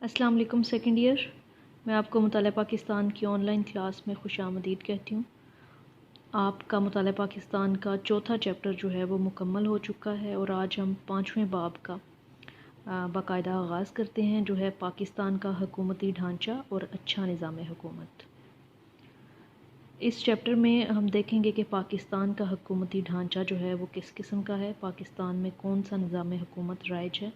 السلام علیکم second year, میں آپ کو مطالعہ پاکستان کی آن لائن کلاس میں خوش آمدید کہتی ہوں۔ آپ کا مطالعہ پاکستان کا چوتھا چیپٹر جو ہے وہ مکمل ہو چکا ہے اور آج ہم 5ویں باب کا باقاعدہ آغاز کرتے ہیں، جو ہے پاکستان کا حکومتی ڈھانچہ اور اچھا نظام حکومت۔ اس چیپٹر میں ہم دیکھیں گے کہ پاکستان کا حکومتی ڈھانچہ جو ہے وہ کس قسم کا ہے، پاکستان میں کون سا نظام حکومت رائج ہے،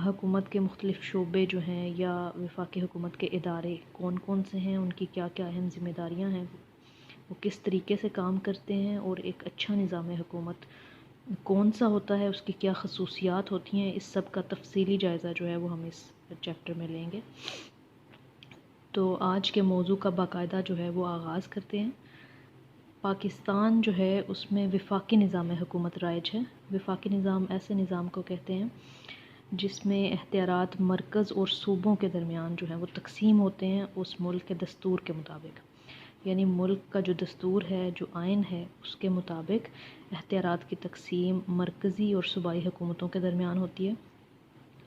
حکومت کے مختلف شعبے جو ہیں یا وفاقی حکومت کے ادارے کون کون سے ہیں، ان کی کیا کیا اہم ذمہ داریاں ہیں، وہ کس طریقے سے کام کرتے ہیں، اور ایک اچھا نظام حکومت کون سا ہوتا ہے، اس کی کیا خصوصیات ہوتی ہیں، اس سب کا تفصیلی جائزہ جو ہے وہ ہم اس چیپٹر میں لیں گے۔ تو آج کے موضوع کا باقاعدہ جو ہے وہ آغاز کرتے ہیں۔ پاکستان جو ہے اس میں وفاقی نظام حکومت رائج ہے۔ وفاقی نظام ایسے نظام کو کہتے ہیں جس میں اختیارات مرکز اور صوبوں کے درمیان جو ہے وہ تقسیم ہوتے ہیں اس ملک کے دستور کے مطابق، یعنی ملک کا جو دستور ہے، جو آئین ہے، اس کے مطابق اختیارات کی تقسیم مرکزی اور صوبائی حکومتوں کے درمیان ہوتی ہے۔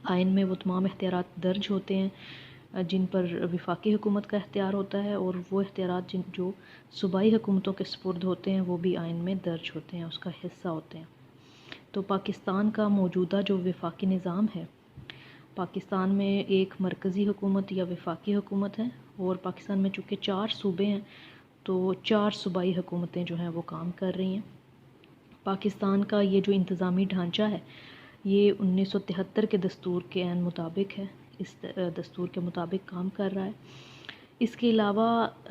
آئین میں وہ تمام اختیارات درج ہوتے ہیں جن پر وفاقی حکومت کا اختیار ہوتا ہے، اور وہ اختیارات جو صوبائی حکومتوں کے سپرد ہوتے ہیں وہ بھی آئین میں درج ہوتے ہیں، اس کا حصہ ہوتے ہیں۔ تو پاکستان کا موجودہ جو وفاقی نظام ہے، پاکستان میں ایک مرکزی حکومت یا وفاقی حکومت ہے، اور پاکستان میں چونکہ 4 صوبے ہیں تو 4 صوبائی حکومتیں جو ہیں وہ کام کر رہی ہیں۔ پاکستان کا یہ جو انتظامی ڈھانچہ ہے یہ 1973 کے دستور کے عین مطابق ہے، اس دستور کے مطابق کام کر رہا ہے۔ اس کے علاوہ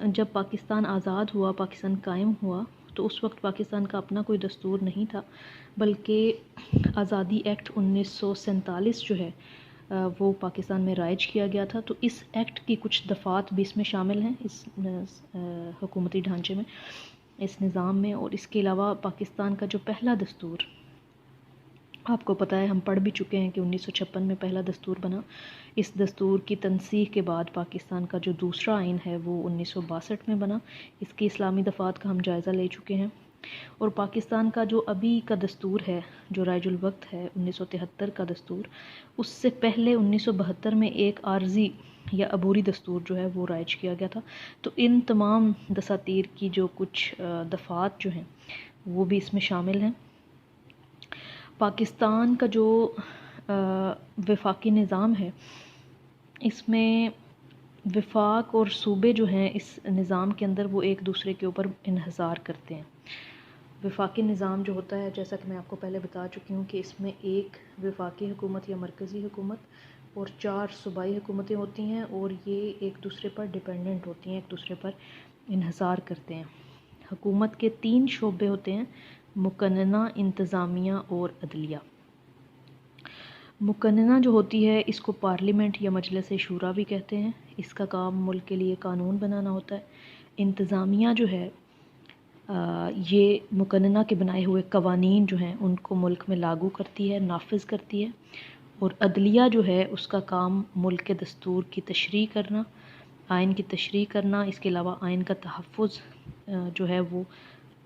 جب پاکستان آزاد ہوا، پاکستان قائم ہوا، تو اس وقت پاکستان کا اپنا کوئی دستور نہیں تھا، بلکہ آزادی ایکٹ 1947 جو ہے وہ پاکستان میں رائج کیا گیا تھا۔ تو اس ایکٹ کی کچھ دفعات بھی اس میں شامل ہیں، اس حکومتی ڈھانچے میں، اس نظام میں۔ اور اس کے علاوہ پاکستان کا جو پہلا دستور، آپ کو پتہ ہے، ہم پڑھ بھی چکے ہیں کہ 1956 میں پہلا دستور بنا۔ اس دستور کی تنسیخ کے بعد پاکستان کا جو دوسرا آئین ہے وہ 1962 میں بنا۔ اس کی اسلامی دفعات کا ہم جائزہ لے چکے ہیں۔ اور پاکستان کا جو ابھی کا دستور ہے، جو رائج الوقت ہے 1973 کا دستور، اس سے پہلے 1972 میں ایک عارضی یا عبوری دستور جو ہے وہ رائج کیا گیا تھا۔ تو ان تمام دساتیر کی جو کچھ دفعات جو ہیں وہ بھی اس میں شامل ہیں۔ پاکستان کا جو وفاقی نظام ہے، اس میں وفاق اور صوبے جو ہیں اس نظام کے اندر وہ ایک دوسرے کے اوپر انحصار کرتے ہیں۔ وفاقی نظام جو ہوتا ہے، جیسا کہ میں آپ کو پہلے بتا چکی ہوں کہ اس میں ایک وفاقی حکومت یا مرکزی حکومت اور 4 صوبائی حکومتیں ہوتی ہیں، اور یہ ایک دوسرے پر ڈیپینڈنٹ ہوتی ہیں، ایک دوسرے پر انحصار کرتے ہیں۔ حکومت کے 3 شعبے ہوتے ہیں: مقننہ، انتظامیہ اور عدلیہ۔ مقننہ جو ہوتی ہے اس کو پارلیمنٹ یا مجلس شورا بھی کہتے ہیں، اس کا کام ملک کے لیے قانون بنانا ہوتا ہے۔ انتظامیہ جو ہے یہ مقننہ کے بنائے ہوئے قوانین جو ہیں ان کو ملک میں لاگو کرتی ہے، نافذ کرتی ہے۔ اور عدلیہ جو ہے اس کا کام ملک کے دستور کی تشریح کرنا، آئین کی تشریح کرنا، اس کے علاوہ آئین کا تحفظ جو ہے وہ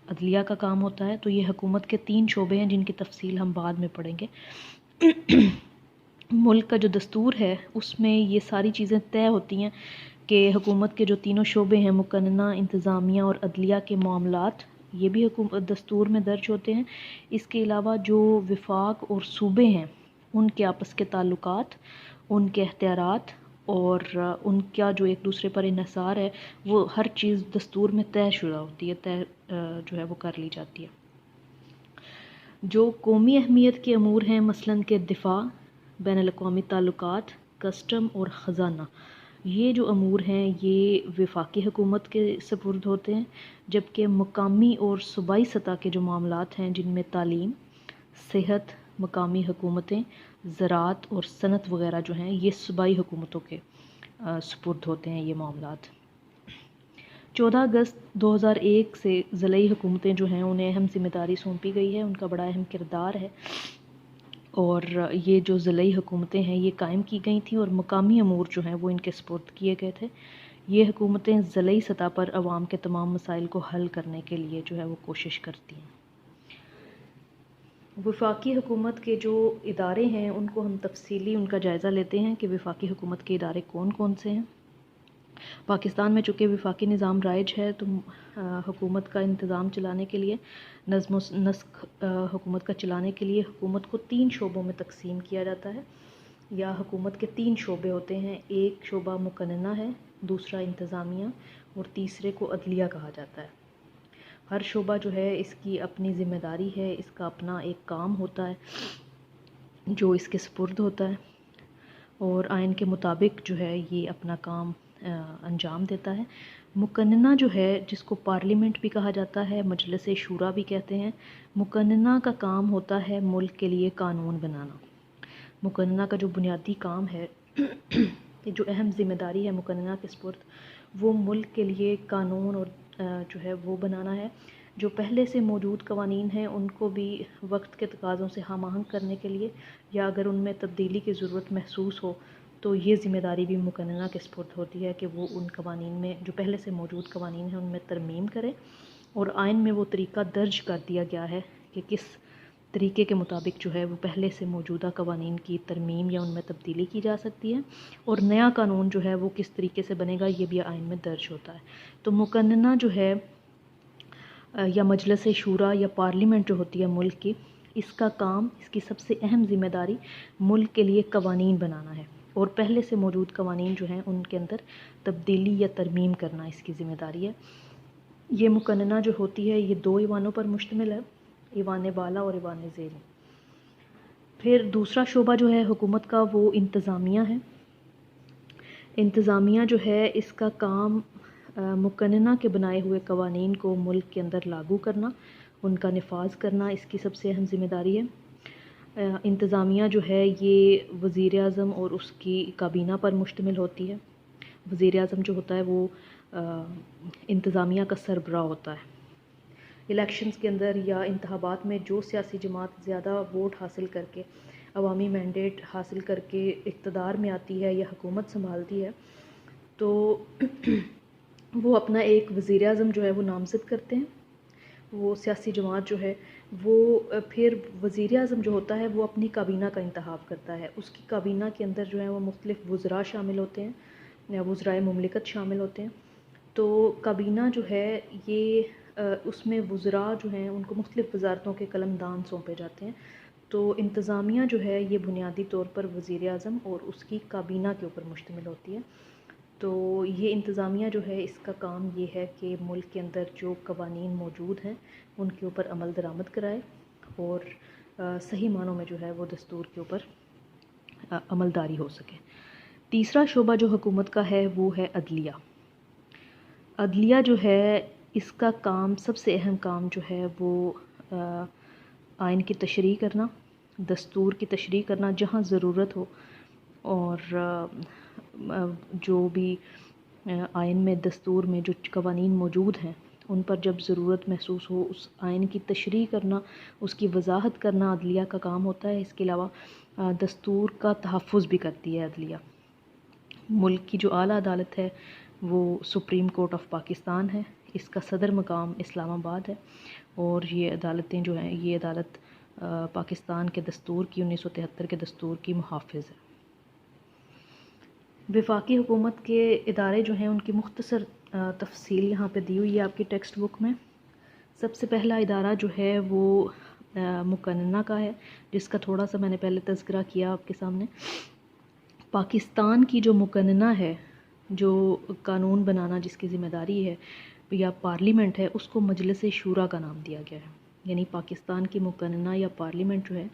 عدلیہ کا کام ہوتا ہے۔ تو یہ حکومت کے 3 شعبے ہیں جن کی تفصیل ہم بعد میں پڑھیں گے۔ ملک کا جو دستور ہے اس میں یہ ساری چیزیں طے ہوتی ہیں کہ حکومت کے جو تینوں شعبے ہیں، مقننہ، انتظامیہ اور عدلیہ کے معاملات، یہ بھی دستور میں درج ہوتے ہیں۔ اس کے علاوہ جو وفاق اور صوبے ہیں ان کے آپس کے تعلقات، ان کے اختیارات اور ان کا جو ایک دوسرے پر انحصار ہے، وہ ہر چیز دستور میں طے شدہ ہوتی ہے، طے جو ہے وہ کر لی جاتی ہے۔ جو قومی اہمیت کے امور ہیں، مثلاً کہ دفاع، بین الاقوامی تعلقات، کسٹم اور خزانہ، یہ جو امور ہیں یہ وفاقی حکومت کے سپرد ہوتے ہیں، جبکہ مقامی اور صوبائی سطح کے جو معاملات ہیں جن میں تعلیم، صحت، مقامی حکومتیں، زراعت اور صنعت وغیرہ جو ہیں یہ صوبائی حکومتوں کے سپرد ہوتے ہیں یہ معاملات۔ 14 اگست 2001 سے ضلعی حکومتیں جو ہیں انہیں اہم ذمہ داری سونپی گئی ہے، ان کا بڑا اہم کردار ہے، اور یہ جو ضلعی حکومتیں ہیں یہ قائم کی گئی تھیں اور مقامی امور جو ہیں وہ ان کے سپرد کیے گئے تھے۔ یہ حکومتیں ضلعی سطح پر عوام کے تمام مسائل کو حل کرنے کے لیے جو ہے وہ کوشش کرتی ہیں۔ وفاقی حکومت کے جو ادارے ہیں ان کو ہم تفصیلی ان کا جائزہ لیتے ہیں کہ وفاقی حکومت کے ادارے کون کون سے ہیں۔ پاکستان میں چونکہ وفاقی نظام رائج ہے تو حکومت کا انتظام چلانے کے لیے، نظم و نسق حکومت کا چلانے کے لیے حکومت کو 3 شعبوں میں تقسیم کیا جاتا ہے، یا حکومت کے 3 شعبے ہوتے ہیں۔ ایک شعبہ مقننہ ہے، دوسرا انتظامیہ اور تیسرے کو عدلیہ کہا جاتا ہے۔ ہر شعبہ جو ہے اس کی اپنی ذمہ داری ہے، اس کا اپنا ایک کام ہوتا ہے جو اس کے سپرد ہوتا ہے، اور آئین کے مطابق جو ہے یہ اپنا کام انجام دیتا ہے۔ مقننہ جو ہے، جس کو پارلیمنٹ بھی کہا جاتا ہے، مجلس شورا بھی کہتے ہیں، مقننہ کا کام ہوتا ہے ملک کے لیے قانون بنانا۔ مقننہ کا جو بنیادی کام ہے، جو اہم ذمہ داری ہے مقننہ کے سپرد، وہ ملک کے لیے قانون اور جو ہے وہ بنانا ہے۔ جو پہلے سے موجود قوانین ہیں ان کو بھی وقت کے تقاضوں سے ہم آہنگ کرنے کے لیے، یا اگر ان میں تبدیلی کی ضرورت محسوس ہو تو یہ ذمہ داری بھی مقننہ کے سپرد ہوتی ہے کہ وہ ان قوانین میں، جو پہلے سے موجود قوانین ہیں، ان میں ترمیم کرے، اور آئین میں وہ طریقہ درج کر دیا گیا ہے کہ کس طریقے کے مطابق جو ہے وہ پہلے سے موجودہ قوانین کی ترمیم یا ان میں تبدیلی کی جا سکتی ہے، اور نیا قانون جو ہے وہ کس طریقے سے بنے گا یہ بھی آئین میں درج ہوتا ہے۔ تو مقننہ جو ہے، یا مجلس شورا یا پارلیمنٹ جو ہوتی ہے ملک کی، اس کا کام، اس کی سب سے اہم ذمہ داری ملک کے لیے قوانین بنانا ہے، اور پہلے سے موجود قوانین جو ہیں ان کے اندر تبدیلی یا ترمیم کرنا اس کی ذمہ داری ہے۔ یہ مقننہ جو ہوتی ہے یہ 2 ایوانوں پر مشتمل ہے، ایوان بالا اور ایوان زیریں۔ پھر دوسرا شعبہ جو ہے حکومت کا وہ انتظامیہ ہے۔ انتظامیہ جو ہے اس کا کام مقننہ کے بنائے ہوئے قوانین کو ملک کے اندر لاگو کرنا، ان کا نفاذ کرنا اس کی سب سے اہم ذمہ داری ہے۔ انتظامیہ جو ہے یہ وزیر اعظم اور اس کی کابینہ پر مشتمل ہوتی ہے۔ وزیر اعظم جو ہوتا ہے وہ انتظامیہ کا سربراہ ہوتا ہے۔ الیکشنز کے اندر یا انتخابات میں جو سیاسی جماعت زیادہ ووٹ حاصل کر کے، عوامی مینڈیٹ حاصل کر کے اقتدار میں آتی ہے یا حکومت سنبھالتی ہے، تو وہ اپنا ایک وزیر اعظم جو ہے وہ نامزد کرتے ہیں۔ وہ سیاسی جماعت جو ہے وہ پھر وزیر اعظم جو ہوتا ہے وہ اپنی کابینہ کا انتخاب کرتا ہے۔ اس کی کابینہ کے اندر جو ہے وہ مختلف وزراء شامل ہوتے ہیں، یا وزرائے مملکت شامل ہوتے ہیں۔ تو کابینہ جو ہے یہ اس میں وزراء جو ہیں ان کو مختلف وزارتوں کے قلمدان سونپے جاتے ہیں۔ تو انتظامیہ جو ہے یہ بنیادی طور پر وزیر اعظم اور اس کی کابینہ کے اوپر مشتمل ہوتی ہے۔ تو یہ انتظامیہ جو ہے اس کا کام یہ ہے کہ ملک کے اندر جو قوانین موجود ہیں ان کے اوپر عمل درآمد کرائے، اور صحیح معنوں میں جو ہے وہ دستور کے اوپر عملداری ہو سکے۔ تیسرا شعبہ جو حکومت کا ہے وہ ہے عدلیہ۔ عدلیہ جو ہے اس کا کام، سب سے اہم کام جو ہے وہ آئین کی تشریح کرنا، دستور کی تشریح کرنا جہاں ضرورت ہو، اور جو بھی آئین میں، دستور میں جو قوانین موجود ہیں ان پر جب ضرورت محسوس ہو اس آئین کی تشریح کرنا، اس کی وضاحت کرنا عدلیہ کا کام ہوتا ہے۔ اس کے علاوہ دستور کا تحفظ بھی کرتی ہے عدلیہ۔ ملک کی جو اعلیٰ عدالت ہے وہ سپریم کورٹ آف پاکستان ہے، اس کا صدر مقام اسلام آباد ہے، اور یہ عدالتیں جو ہیں، یہ عدالت پاکستان کے دستور کی، 1973 کے دستور کی محافظ ہے۔ وفاقی حکومت کے ادارے جو ہیں ان کی مختصر تفصیل یہاں پہ دی ہوئی ہے آپ کی ٹیکسٹ بک میں۔ سب سے پہلا ادارہ جو ہے وہ مقننہ کا ہے، جس کا تھوڑا سا میں نے پہلے تذکرہ کیا آپ کے سامنے۔ پاکستان کی جو مقننہ ہے، جو قانون بنانا جس کی ذمہ داری ہے، یا پارلیمنٹ ہے، اس کو مجلس شورا کا نام دیا گیا ہے۔ یعنی پاکستان کی مقننہ یا پارلیمنٹ جو ہے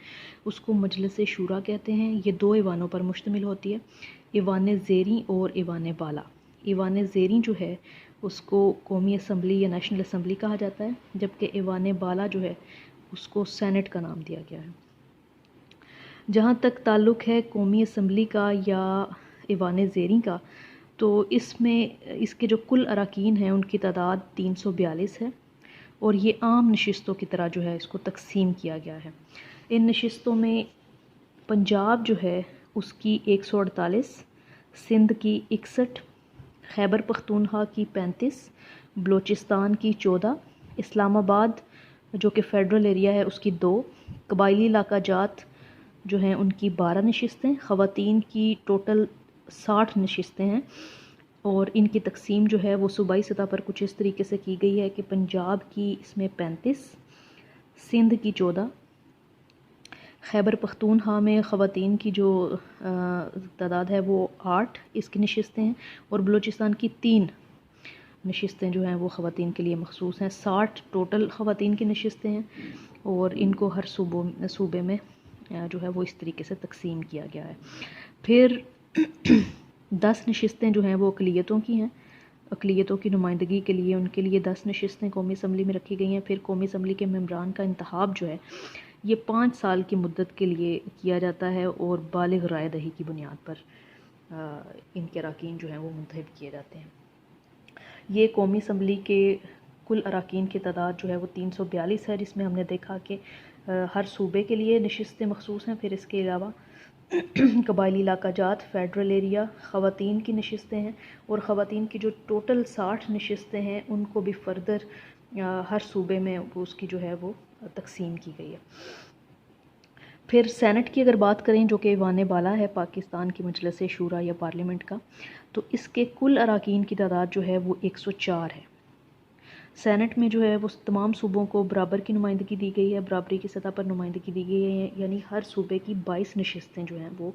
اس کو مجلس شورا کہتے ہیں۔ یہ 2 ایوانوں پر مشتمل ہوتی ہے، ایوان زیریں اور ایوان بالا۔ ایوان زیریں جو ہے اس کو قومی اسمبلی یا نیشنل اسمبلی کہا جاتا ہے، جبکہ ایوان بالا جو ہے اس کو سینٹ کا نام دیا گیا ہے۔ جہاں تک تعلق ہے قومی اسمبلی کا یا ایوان زیریں کا، تو اس میں اس کے جو کل اراکین ہیں ان کی تعداد 342 ہے، اور یہ عام نشستوں کی طرح جو ہے اس کو تقسیم کیا گیا ہے۔ ان نشستوں میں پنجاب جو ہے اس کی 148، سندھ کی 61، خیبر پختونخوا کی 35، بلوچستان کی 14، اسلام آباد جو کہ فیڈرل ایریا ہے اس کی 2، قبائلی علاقہ جات جو ہیں ان کی 12 نشستیں، خواتین کی ٹوٹل 60 نشستیں ہیں، اور ان کی تقسیم جو ہے وہ صوبائی سطح پر کچھ اس طریقے سے کی گئی ہے کہ پنجاب کی اس میں 35، سندھ کی 14، خیبر پختونخوا میں خواتین کی جو تعداد ہے وہ 8 اس کی نشستیں ہیں، اور بلوچستان کی 3 نشستیں جو ہیں وہ خواتین کے لیے مخصوص ہیں۔ 60 ٹوٹل خواتین کی نشستیں ہیں، اور ان کو ہر صوبے میں جو ہے وہ اس طریقے سے تقسیم کیا گیا ہے۔ پھر 10 نشستیں جو ہیں وہ اقلیتوں کی ہیں، اقلیتوں کی نمائندگی کے لیے ان کے لیے 10 نشستیں قومی اسمبلی میں رکھی گئی ہیں۔ پھر قومی اسمبلی کے ممبران کا انتخاب جو ہے یہ 5 سال کی مدت کے لیے کیا جاتا ہے، اور بالغ رائے دہی کی بنیاد پر ان کے اراکین جو ہیں وہ منتخب کیے جاتے ہیں۔ یہ قومی اسمبلی کے کل اراکین کی تعداد جو ہے وہ 342 ہے، جس میں ہم نے دیکھا کہ ہر صوبے کے لیے نشستیں مخصوص ہیں۔ پھر اس کے علاوہ قبائلی علاقہ جات، فیڈرل ایریا، خواتین کی نشستیں ہیں، اور خواتین کی جو ٹوٹل 60 نشستیں ہیں ان کو بھی فردر ہر صوبے میں اس کی جو ہے وہ تقسیم کی گئی ہے۔ پھر سینٹ کی اگر بات کریں، جو کہ ایوان بالا ہے پاکستان کی مجلس شورا یا پارلیمنٹ کا، تو اس کے کل اراکین کی تعداد جو ہے وہ 104 ہے۔ سینٹ میں جو ہے وہ تمام صوبوں کو برابر کی نمائندگی دی گئی ہے، برابری کی سطح پر نمائندگی دی گئی ہے، یعنی ہر صوبے کی 22 نشستیں جو ہیں وہ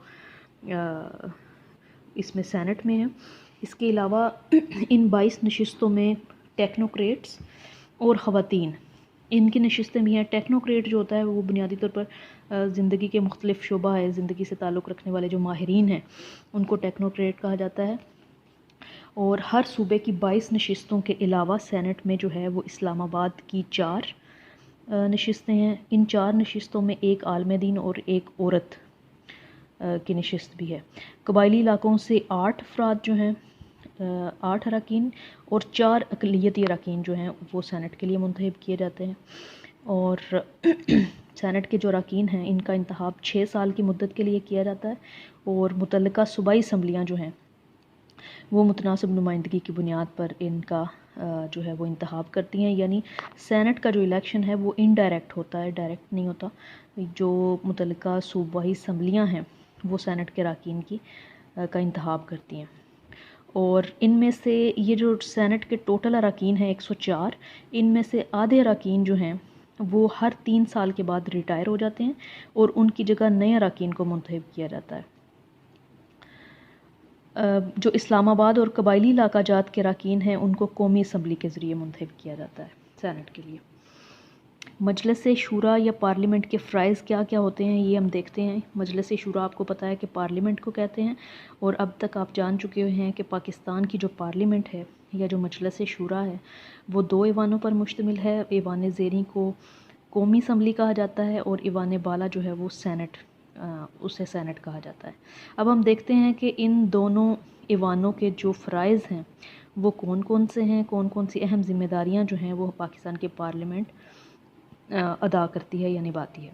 اس میں سینٹ میں ہیں۔ اس کے علاوہ ان 22 نشستوں میں ٹیکنوکریٹس اور خواتین ان کی نشستیں بھی ہیں۔ ٹیکنوکریٹ جو ہوتا ہے وہ بنیادی طور پر زندگی کے مختلف شعبہ ہے، زندگی سے تعلق رکھنے والے جو ماہرین ہیں ان کو ٹیکنوکریٹ کہا جاتا ہے، اور ہر صوبے کی 22 نشستوں کے علاوہ سینٹ میں جو ہے وہ اسلام آباد کی 4 نشستیں ہیں۔ ان 4 نشستوں میں ایک عالم دین اور ایک عورت کی نشست بھی ہے۔ قبائلی علاقوں سے 8 افراد جو ہیں 8 اراکین اور 4 اقلیتی اراکین جو ہیں وہ سینٹ کے لیے منتخب کیے جاتے ہیں، اور سینٹ کے جو اراکین ہیں ان کا انتخاب 6 سال کی مدت کے لیے کیا جاتا ہے، اور متعلقہ صوبائی اسمبلیاں جو ہیں وہ متناسب نمائندگی کی بنیاد پر ان کا جو ہے وہ انتخاب کرتی ہیں، یعنی سینٹ کا جو الیکشن ہے وہ انڈائریکٹ ہوتا ہے، ڈائریکٹ نہیں ہوتا۔ جو متعلقہ صوبائی اسمبلیاں ہیں وہ سینٹ کے اراکین کی کا انتخاب کرتی ہیں، اور ان میں سے یہ جو سینٹ کے ٹوٹل اراکین ہیں 104، ان میں سے آدھے اراکین جو ہیں وہ ہر 3 سال کے بعد ریٹائر ہو جاتے ہیں، اور ان کی جگہ نئے اراکین کو منتخب کیا جاتا ہے۔ جو اسلام آباد اور قبائلی علاقہ جات کے اراکین ہیں ان کو قومی اسمبلی کے ذریعے منتخب کیا جاتا ہے سینٹ کے لیے۔ مجلس شورا یا پارلیمنٹ کے فرائض کیا کیا ہوتے ہیں یہ ہم دیکھتے ہیں۔ مجلس شورا آپ کو پتہ ہے کہ پارلیمنٹ کو کہتے ہیں، اور اب تک آپ جان چکے ہوئے ہیں کہ پاکستان کی جو پارلیمنٹ ہے یا جو مجلس شورا ہے وہ 2 ایوانوں پر مشتمل ہے۔ ایوان زیریں کو قومی اسمبلی کہا جاتا ہے، اور ایوان بالا جو ہے وہ سینٹ، اسے سینٹ کہا جاتا ہے۔ اب ہم دیکھتے ہیں کہ ان دونوں ایوانوں کے جو فرائض ہیں وہ کون کون سے ہیں، کون کون سی اہم ذمہ داریاں جو ہیں وہ پاکستان کے پارلیمنٹ ادا کرتی ہے یا نبھاتی ہے۔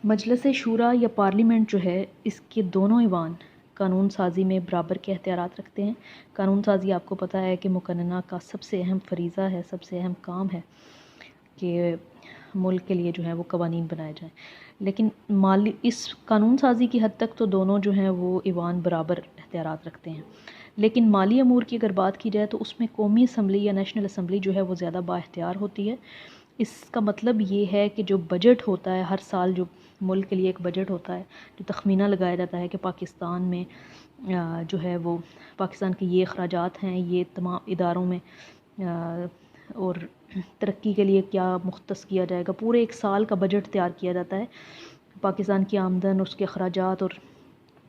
مجلس شورا یا پارلیمنٹ جو ہے اس کے دونوں ایوان قانون سازی میں برابر کے اختیارات رکھتے ہیں۔ قانون سازی آپ کو پتہ ہے کہ مقننہ کا سب سے اہم فریضہ ہے، سب سے اہم کام ہے کہ ملک کے لیے جو ہے وہ قوانین بنائے جائیں، لیکن اس قانون سازی کی حد تک تو دونوں جو ہیں وہ ایوان برابر اختیارات رکھتے ہیں، لیکن مالی امور کی اگر بات کی جائے تو اس میں قومی اسمبلی یا نیشنل اسمبلی جو ہے وہ زیادہ با اختیار ہوتی ہے۔ اس کا مطلب یہ ہے کہ جو بجٹ ہوتا ہے ہر سال، جو ملک کے لیے ایک بجٹ ہوتا ہے، جو تخمینہ لگایا جاتا ہے کہ پاکستان میں جو ہے وہ پاکستان کے یہ اخراجات ہیں، یہ تمام اداروں میں اور ترقی کے لیے کیا مختص کیا جائے گا، پورے ایک سال کا بجٹ تیار کیا جاتا ہے۔ پاکستان کی آمدن، اس کے اخراجات اور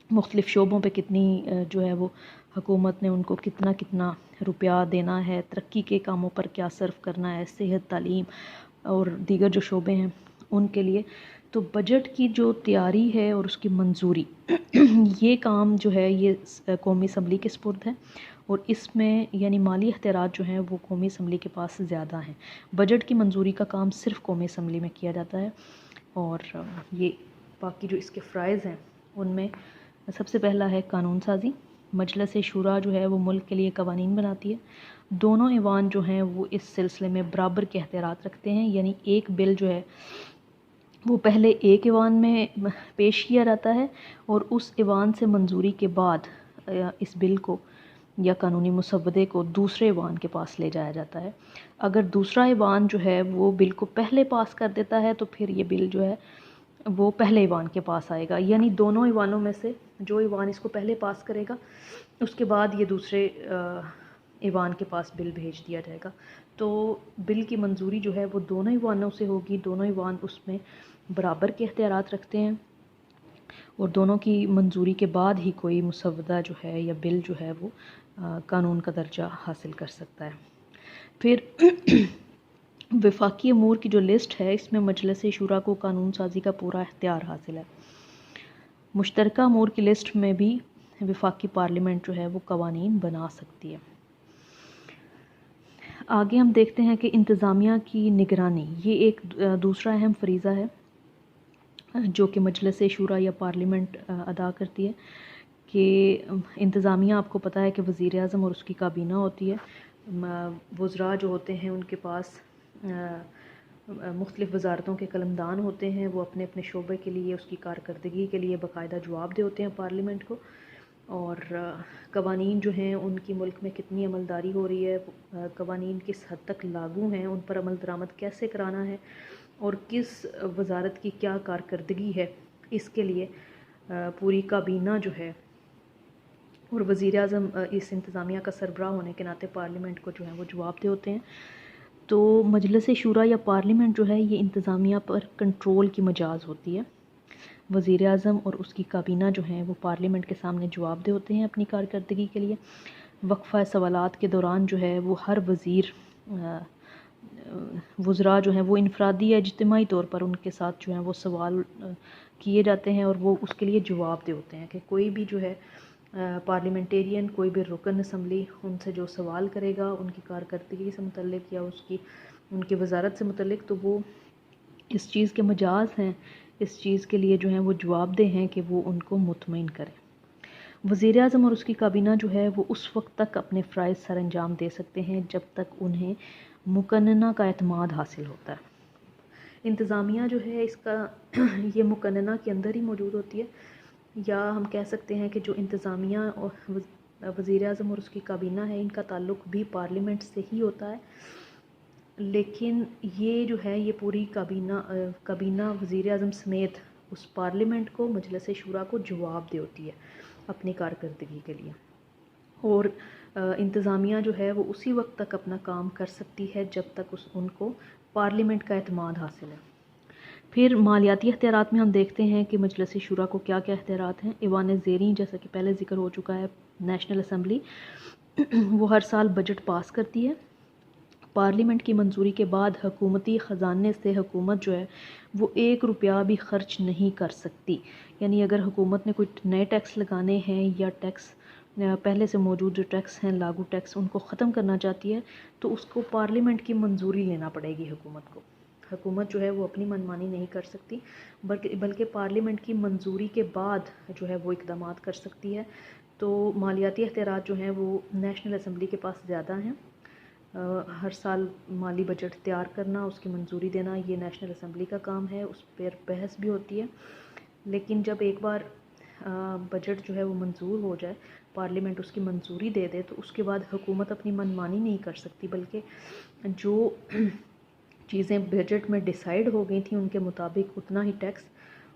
مختلف شعبوں پہ کتنی جو ہے وہ حکومت نے ان کو کتنا کتنا روپیہ دینا ہے، ترقی کے کاموں پر کیا صرف کرنا ہے، صحت، تعلیم اور دیگر جو شعبے ہیں ان کے لیے۔ تو بجٹ کی جو تیاری ہے اور اس کی منظوری یہ کام جو ہے یہ قومی اسمبلی کے سپرد ہے، اور اس میں یعنی مالی اختیارات جو ہیں وہ قومی اسمبلی کے پاس زیادہ ہیں۔ بجٹ کی منظوری کا کام صرف قومی اسمبلی میں کیا جاتا ہے، اور یہ باقی جو اس کے فرائض ہیں ان میں سب سے پہلا ہے قانون سازی، مجلس شورا جو ہے وہ ملک کے لیے قوانین بناتی ہے۔ دونوں ایوان جو ہیں وہ اس سلسلے میں برابر کے اختیارات رکھتے ہیں، یعنی ایک بل جو ہے وہ پہلے ایک ایوان میں پیش کیا جاتا ہے اور اس ایوان سے منظوری کے بعد اس بل کو یا قانونی مسودے کو دوسرے ایوان کے پاس لے جایا جاتا ہے۔ اگر دوسرا ایوان جو ہے وہ بل کو پہلے پاس کر دیتا ہے تو پھر یہ بل جو ہے وہ پہلے ایوان کے پاس آئے گا، یعنی دونوں ایوانوں میں سے جو ایوان اس کو پہلے پاس کرے گا اس کے بعد یہ دوسرے ایوان کے پاس بل بھیج دیا جائے گا۔ تو بل کی منظوری جو ہے وہ دونوں ایوانوں سے ہوگی، دونوں ایوان اس میں برابر کے اختیارات رکھتے ہیں اور دونوں کی منظوری کے بعد ہی کوئی مسودہ جو ہے یا بل جو ہے وہ قانون کا درجہ حاصل کر سکتا ہے۔ پھر وفاقی امور کی جو لسٹ ہے اس میں مجلس شورا کو قانون سازی کا پورا اختیار حاصل ہے۔ مشترکہ امور کی لسٹ میں بھی وفاقی پارلیمنٹ جو ہے وہ قوانین بنا سکتی ہے۔ آگے ہم دیکھتے ہیں کہ انتظامیہ کی نگرانی، یہ ایک دوسرا اہم فریضہ ہے جو کہ مجلس شورا یا پارلیمنٹ ادا کرتی ہے کہ انتظامیہ آپ کو پتہ ہے کہ وزیر اعظم اور اس کی کابینہ ہوتی ہے۔ وزراء جو ہوتے ہیں ان کے پاس مختلف وزارتوں کے قلمدان ہوتے ہیں، وہ اپنے اپنے شعبے کے لیے اس کی کارکردگی کے لیے باقاعدہ جواب دہ ہوتے ہیں پارلیمنٹ کو، اور قوانین جو ہیں ان کی ملک میں کتنی عملداری ہو رہی ہے، قوانین کس حد تک لاگو ہیں، ان پر عمل درآمد کیسے کرانا ہے اور کس وزارت کی کیا کارکردگی ہے، اس کے لیے پوری کابینہ جو ہے اور وزیر اعظم اس انتظامیہ کا سربراہ ہونے کے ناطے پارلیمنٹ کو جو ہے وہ جواب دہ ہوتے ہیں۔ تو مجلس شورا یا پارلیمنٹ جو ہے یہ انتظامیہ پر کنٹرول کی مجاز ہوتی ہے۔ وزیر اعظم اور اس کی کابینہ جو ہیں وہ پارلیمنٹ کے سامنے جواب دہ ہوتے ہیں اپنی کارکردگی کے لیے۔ وقفہ سوالات کے دوران جو ہے وہ ہر وزراء جو ہیں وہ انفرادی یا اجتماعی طور پر ان کے ساتھ جو ہیں وہ سوال کیے جاتے ہیں اور وہ اس کے لیے جواب دہ ہوتے ہیں کہ کوئی بھی جو ہے پارلیمنٹیرین، کوئی بھی رکن اسمبلی ان سے جو سوال کرے گا ان کی کارکردگی سے متعلق یا ان کی وزارت سے متعلق، تو وہ اس چیز کے مجاز ہیں، اس چیز کے لیے جو ہیں وہ جواب دہ ہیں کہ وہ ان کو مطمئن کریں۔ وزیر اعظم اور اس کی کابینہ جو ہے وہ اس وقت تک اپنے فرائض سر انجام دے سکتے ہیں جب تک انہیں مقننہ کا اعتماد حاصل ہوتا ہے۔ انتظامیہ جو ہے اس کا یہ مقننہ کے اندر ہی موجود ہوتی ہے، یا ہم کہہ سکتے ہیں کہ جو انتظامیہ اور وزیر اعظم اور اس کی کابینہ ہے ان کا تعلق بھی پارلیمنٹ سے ہی ہوتا ہے، لیکن یہ جو ہے یہ پوری کابینہ وزیر اعظم سمیت اس پارلیمنٹ کو، مجلس شورا کو جواب دہ ہوتی ہے اپنی کارکردگی کے لیے، اور انتظامیہ جو ہے وہ اسی وقت تک اپنا کام کر سکتی ہے جب تک ان کو پارلیمنٹ کا اعتماد حاصل ہے۔ پھر مالیاتی اختیارات میں ہم دیکھتے ہیں کہ مجلس شورا کو کیا کیا اختیارات ہیں۔ ایوان زیریں جیسا کہ پہلے ذکر ہو چکا ہے، نیشنل اسمبلی وہ ہر سال بجٹ پاس کرتی ہے۔ پارلیمنٹ کی منظوری کے بعد حکومتی خزانے سے حکومت جو ہے وہ 1 روپیہ بھی خرچ نہیں کر سکتی، یعنی اگر حکومت نے کوئی نئے ٹیکس لگانے ہیں یا ٹیکس پہلے سے موجود جو ٹیکس ہیں، لاگو ٹیکس، ان کو ختم کرنا چاہتی ہے تو اس کو پارلیمنٹ کی منظوری لینا پڑے گی حکومت کو۔ حکومت جو ہے وہ اپنی منمانی نہیں کر سکتی، بلکہ پارلیمنٹ کی منظوری کے بعد جو ہے وہ اقدامات کر سکتی ہے۔ تو مالیاتی اختیارات جو ہیں وہ نیشنل اسمبلی کے پاس زیادہ ہیں۔ ہر سال مالی بجٹ تیار کرنا، اس کی منظوری دینا، یہ نیشنل اسمبلی کا کام ہے، اس پر بحث بھی ہوتی ہے، لیکن جب ایک بار بجٹ جو ہے وہ منظور ہو جائے، پارلیمنٹ اس کی منظوری دے دے، تو اس کے بعد حکومت اپنی منمانی نہیں کر سکتی، بلکہ جو چیزیں بجٹ میں ڈیسائیڈ ہو گئی تھیں ان کے مطابق اتنا ہی ٹیکس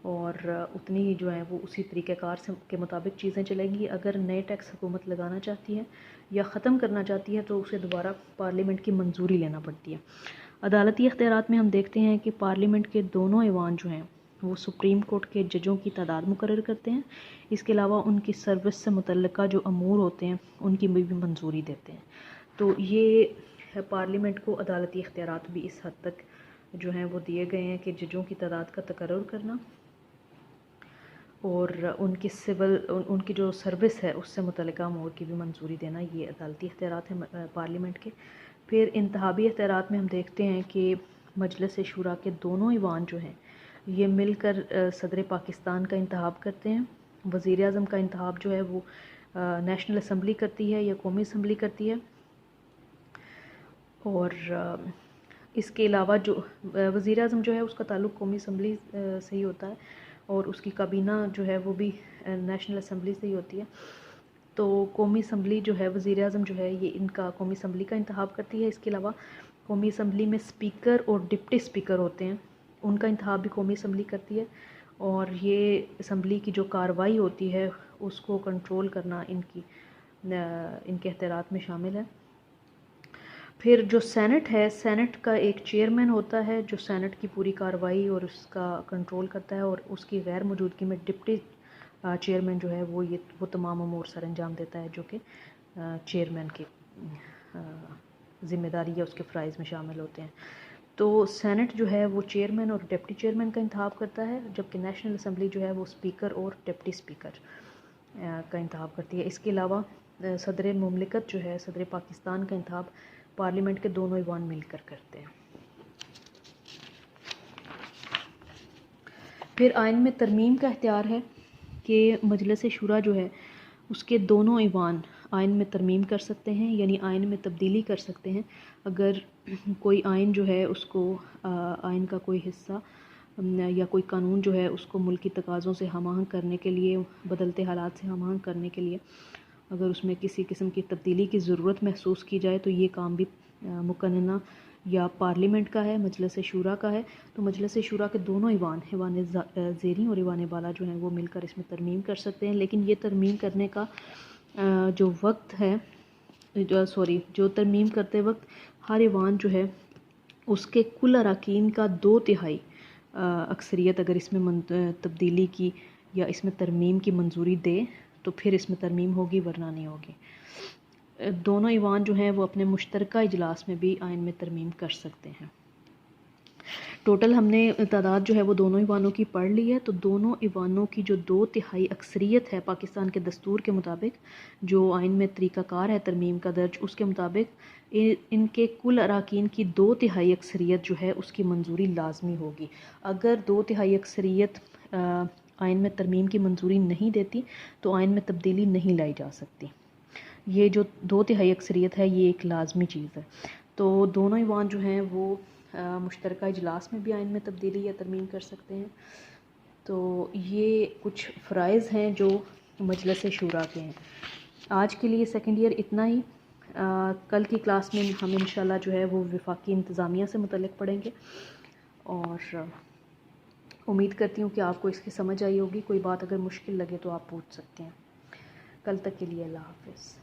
اور اتنی ہی جو ہے وہ اسی طریقہ کار کے مطابق چیزیں چلیں گی۔ اگر نئے ٹیکس حکومت لگانا چاہتی ہے یا ختم کرنا چاہتی ہے تو اسے دوبارہ پارلیمنٹ کی منظوری لینا پڑتی ہے۔ عدالتی اختیارات میں ہم دیکھتے ہیں کہ پارلیمنٹ کے دونوں ایوان جو ہیں وہ سپریم کورٹ کے ججوں کی تعداد مقرر کرتے ہیں، اس کے علاوہ ان کی سروس سے متعلقہ جو امور ہوتے ہیں ان کی بھی منظوری دیتے ہیں۔ تو یہ پارلیمنٹ کو عدالتی اختیارات بھی اس حد تک جو ہیں وہ دیے گئے ہیں کہ ججوں کی تعداد کا تقرر کرنا اور ان کی جو سروس ہے اس سے متعلقہ امور کی بھی منظوری دینا، یہ عدالتی اختیارات ہیں پارلیمنٹ کے۔ پھر انتخابی اختیارات میں ہم دیکھتے ہیں کہ مجلس شورا کے دونوں ایوان جو ہیں یہ مل کر صدر پاکستان کا انتخاب کرتے ہیں۔ وزیر اعظم کا انتخاب جو ہے وہ نیشنل اسمبلی کرتی ہے یا قومی اسمبلی کرتی ہے. اور اس کے علاوہ جو وزیر اعظم جو ہے اس کا تعلق قومی اسمبلی سے ہی ہوتا ہے، اور اس کی کابینہ جو ہے وہ بھی نیشنل اسمبلی سے ہی ہوتی ہے. تو قومی اسمبلی جو ہے وزیر اعظم جو ہے یہ ان کا قومی اسمبلی کا انتخاب کرتی ہے. اس کے علاوہ قومی اسمبلی میں اسپیکر اور ڈپٹی اسپیکر ہوتے ہیں، ان کا انتخاب بھی قومی اسمبلی کرتی ہے. اور یہ اسمبلی کی جو کارروائی ہوتی ہے اس کو کنٹرول کرنا ان کے اختیارات میں شامل ہے. پھر جو سینٹ ہے، سینٹ کا ایک چیئرمین ہوتا ہے جو سینٹ کی پوری کارروائی اور اس کا کنٹرول کرتا ہے، اور اس کی غیر موجودگی میں ڈپٹی چیئرمین جو ہے وہ تمام امور سر انجام دیتا ہے جو کہ چیئرمین کی ذمہ داری یا اس کے فرائض میں شامل ہوتے ہیں. تو سینٹ جو ہے وہ چیئرمین اور ڈپٹی چیئرمین کا انتخاب کرتا ہے، جبکہ نیشنل اسمبلی جو ہے وہ اسپیکر اور ڈپٹی اسپیکر کا انتخاب کرتی ہے. اس کے علاوہ صدر مملکت جو ہے، صدر پاکستان کا انتخاب پارلیمنٹ کے دونوں ایوان مل کر کرتے ہیں. پھر آئین میں ترمیم کا اختیار ہے کہ مجلس شورا جو ہے اس کے دونوں ایوان آئین میں ترمیم کر سکتے ہیں، یعنی آئین میں تبدیلی کر سکتے ہیں. اگر کوئی آئین جو ہے اس کو آئین کا کوئی حصہ یا کوئی قانون جو ہے اس کو ملکی تقاضوں سے ہم آہنگ کرنے کے لیے، بدلتے حالات سے ہم آہنگ کرنے کے لیے اگر اس میں کسی قسم کی تبدیلی کی ضرورت محسوس کی جائے تو یہ کام بھی مقننہ یا پارلیمنٹ کا ہے، مجلس شورا کا ہے. تو مجلس شورا کے دونوں ایوان زیریں اور ایوان بالا جو ہیں وہ مل کر اس میں ترمیم کر سکتے ہیں. لیکن یہ ترمیم کرنے کا جو وقت ہے جو ترمیم کرتے وقت ہر ایوان جو ہے اس کے کل اراکین کا 2/3 اکثریت اگر اس میں تبدیلی کی یا اس میں ترمیم کی منظوری دے تو پھر اس میں ترمیم ہوگی، ورنہ نہیں ہوگی. دونوں ایوان جو ہیں وہ اپنے مشترکہ اجلاس میں بھی آئین میں ترمیم کر سکتے ہیں. ٹوٹل ہم نے تعداد جو ہے وہ دونوں ایوانوں کی پڑھ لی ہے. تو دونوں ایوانوں کی جو 2/3 اکثریت ہے پاکستان کے دستور کے مطابق، جو آئین میں طریقہ کار ہے ترمیم کا درج، اس کے مطابق ان کے کل اراکین کی 2/3 اکثریت جو ہے اس کی منظوری لازمی ہوگی. اگر 2/3 اکثریت آئین میں ترمیم کی منظوری نہیں دیتی تو آئین میں تبدیلی نہیں لائی جا سکتی. یہ جو 2/3 اکثریت ہے یہ ایک لازمی چیز ہے. تو دونوں ایوان جو ہیں وہ مشترکہ اجلاس میں بھی آئین میں تبدیلی یا ترمیم کر سکتے ہیں. تو یہ کچھ فرائض ہیں جو مجلس شورا کے ہیں. آج کے لیے سیکنڈ ایئر اتنا ہی. کل کی کلاس میں ہم انشاءاللہ جو ہے وہ وفاقی انتظامیہ سے متعلق پڑھیں گے، اور امید کرتی ہوں کہ آپ کو اس کی سمجھ آئی ہوگی. کوئی بات اگر مشکل لگے تو آپ پوچھ سکتے ہیں. کل تک کے لیے اللہ حافظ.